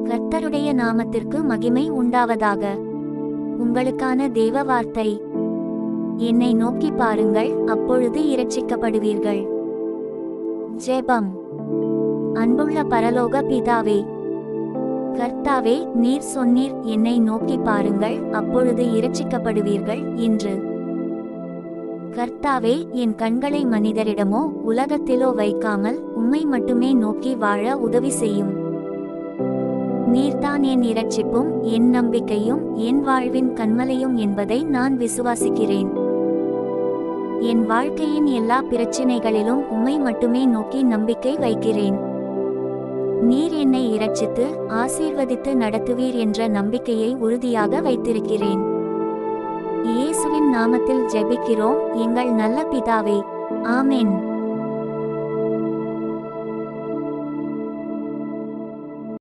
கர்த்தருடைய நாமத்திற்கு மகிமை உண்டாவதாக. உங்களுக்கான தேவ வார்த்தை. என்னை நோக்கி பாருங்கள், அப்பொழுது இரட்சிக்கப்படுவீர்கள். ஜெபம். அன்புள்ள பரலோக பிதாவே, கர்த்தாவே, நீர் சொன்னீர், என்னை நோக்கி பாருங்கள், அப்பொழுது இரட்சிக்கப்படுவீர்கள் என்று. கர்த்தாவே, என் கண்களை மனிதரிடமோ உலகத்திலோ வைக்காமல் உம்மை மட்டுமே நோக்கி வாழ உதவி செய்யும். நீர்தான் என் இரட்சிப்பும் என் நம்பிக்கையும் என் வாழ்வின் கன்மலையும் என்பதை நான் விசுவாசிக்கிறேன். என் வாழ்க்கையின் எல்லா பிரச்சினைகளிலும் உம்மை மட்டுமே நோக்கி நம்பிக்கை வைக்கிறேன். நீர் என்னை இரட்சித்து ஆசீர்வதித்து நடத்துவீர் என்ற நம்பிக்கையை உறுதியாக வைத்திருக்கிறேன். இயேசுவின் நாமத்தில் ஜெபிக்கிறோம் எங்கள் நல்ல பிதாவே. ஆமென்.